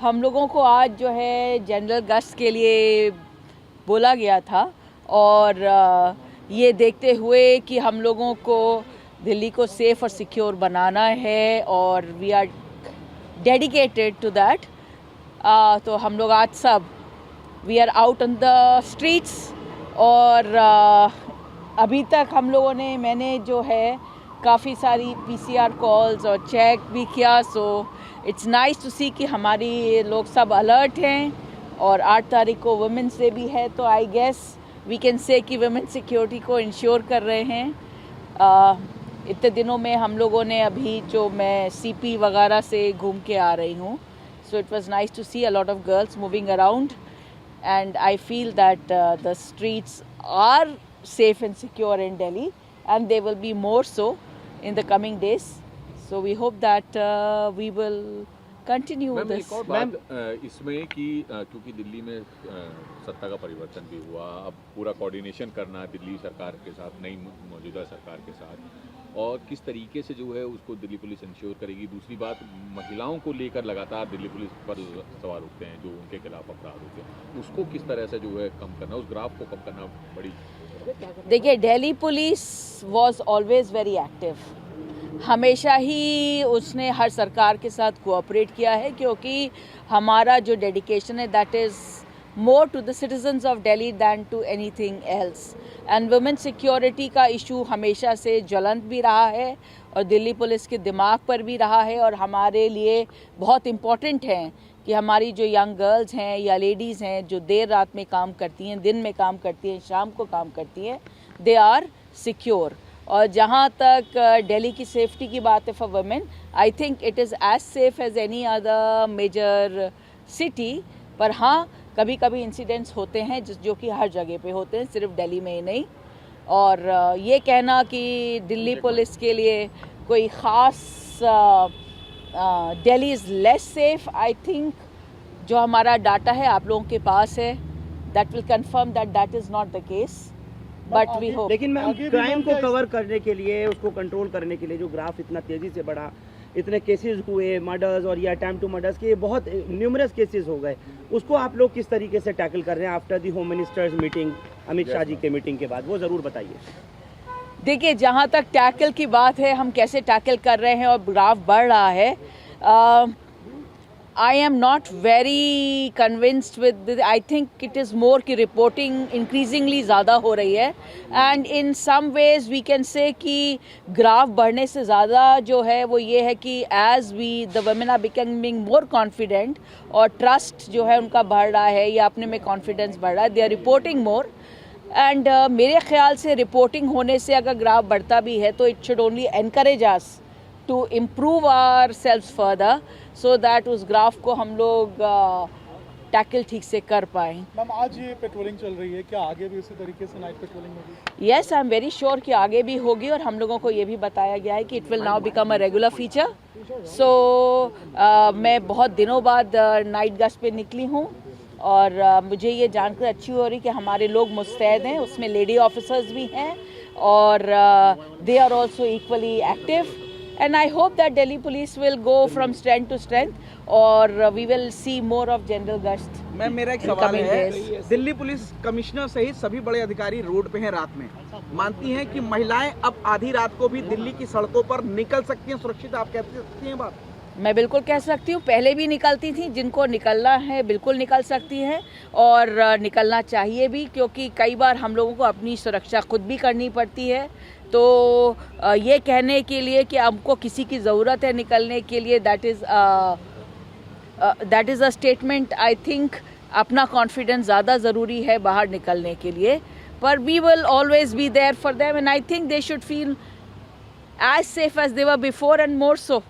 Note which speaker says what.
Speaker 1: हम लोगों को आज जो है जनरल गश्त के लिए बोला गया था और ये देखते हुए कि हम लोगों को दिल्ली को सेफ और सिक्योर बनाना है और we are dedicated to that. तो हम लोग आज सब we are out on the streets और अभी तक हम लोगों ने मैंने जो है काफ़ी सारी PCR कॉल्स और चेक भी किया। सो इट्स नाइस टू सी कि हमारी लोग सब अलर्ट हैं और 8 तारीख को वुमेंस डे भी है, तो I guess we can say कि वुमेन सिक्योरिटी को इंश्योर कर रहे हैं। इतने दिनों में हम लोगों ने अभी जो मैं CP वगैरह से घूम के आ रही हूँ, so it was nice to see a lot of girls moving around and I feel that the streets are safe and secure in Delhi and they will be more so in the coming days. So we hope that we will continue this.
Speaker 2: एक और बात इसमें कि क्योंकि दिल्ली में सत्ता का परिवर्तन भी हुआ, अब पूरा कोऑर्डिनेशन करना दिल्ली सरकार के साथ, नई मौजूदा सरकार के साथ, और किस तरीके से जो है उसको दिल्ली पुलिस इंश्योर करेगी। दूसरी बात, महिलाओं को लेकर लगातार दिल्ली पुलिस पर सवाल उठते हैं जो उनके खिलाफ अपराध होते हैं, उसको किस तरह से जो है कम करना, उस ग्राफ को कम करना बड़ी।
Speaker 1: देखिए, Delhi police was always very active. हमेशा ही उसने हर सरकार के साथ कोऑपरेट किया है क्योंकि हमारा जो डेडिकेशन है that is more to the citizens of Delhi than to anything else. And women security का इशू हमेशा से ज्वलंत भी रहा है और दिल्ली पुलिस के दिमाग पर भी रहा है और हमारे लिए बहुत इम्पॉर्टेंट है कि हमारी जो यंग गर्ल्स हैं या लेडीज़ हैं जो देर रात में काम करती हैं, दिन में काम करती हैं, शाम को काम करती हैं, दे आर सिक्योर। और जहाँ तक दिल्ली की सेफ्टी की बात है for women, I think it is as safe as any other major city. पर हाँ, कभी कभी इंसिडेंट्स होते हैं जो कि हर जगह पे होते हैं, सिर्फ दिल्ली में ही नहीं। और ये कहना कि दिल्ली पुलिस के लिए कोई ख़ास Delhi is less safe, I think जो हमारा डाटा है आप लोगों के पास है, that will confirm that that is not the case, but we hope.
Speaker 3: लेकिन मैम, क्राइम को कवर करने के लिए, उसको कंट्रोल करने के लिए जो ग्राफ इतना तेज़ी से बढ़ा, इतने केसेस हुए मर्डर्स और ये अटेम्प्ट टू मर्डर्स के, बहुत न्यूमरस केसेस हो गए, उसको आप लोग किस तरीके से टैकल कर रहे हैं after the home minister's meeting, Amit Shah ji के मीटिंग के बाद, वो ज़रूर बताइए।
Speaker 1: देखिए, जहाँ तक टैकल की बात है, हम कैसे टैकल कर रहे हैं और ग्राफ बढ़ रहा है, I am not very convinced with, I think it is more कि रिपोर्टिंग इंक्रीजिंगली ज़्यादा हो रही है and in some ways we can say कि ग्राफ बढ़ने से ज़्यादा जो है वो ये है कि as we the women are becoming more confident और ट्रस्ट जो है उनका बढ़ रहा है या अपने में कॉन्फिडेंस बढ़ रहा है, they are reporting more and मेरे ख्याल से रिपोर्टिंग होने से अगर ग्राफ बढ़ता भी है तो it should only encourage us to improve ourselves further so that उस ग्राफ को हम लोग टैकल ठीक से कर पाएँ।
Speaker 4: मैम, आज ये पेट्रोलिंग चल रही है, क्या आगे भी उसी तरीके से नाइट पेट्रोलिंग होगी?
Speaker 1: Yes, I am very sure कि आगे भी होगी और हम लोगों को ये भी बताया गया है कि it will now become a regular feature. So मैं बहुत दिनों बाद नाइट गश्त पे निकली हूँ और मुझे ये जानकर अच्छी हो रही कि हमारे लोग मुस्तैद हैं, उसमें लेडी ऑफिसर्स भी हैं और they are also equally active and I hope that Delhi police will go from strength to strength और we will see more of general gust।
Speaker 5: Ma'am, मेरा एक सवाल है, दिल्ली पुलिस कमिश्नर सहित सभी बड़े अधिकारी रोड पे हैं रात में, मानती हैं कि महिलाएं अब आधी रात को भी दिल्ली की सड़कों पर निकल सकती हैं सुरक्षित, आप कह सकती हैं बात?
Speaker 1: मैं बिल्कुल कह सकती हूँ, पहले भी निकलती थी, जिनको निकलना है बिल्कुल निकल सकती हैं और निकलना चाहिए भी क्योंकि कई बार हम लोगों को अपनी सुरक्षा खुद भी करनी पड़ती है। तो ये कहने के लिए कि हमको किसी की ज़रूरत है निकलने के लिए, that is a statement. I think अपना कॉन्फिडेंस ज़्यादा ज़रूरी है बाहर निकलने के लिए, पर we will always be there for them and I think they should feel as safe as they were before and more so.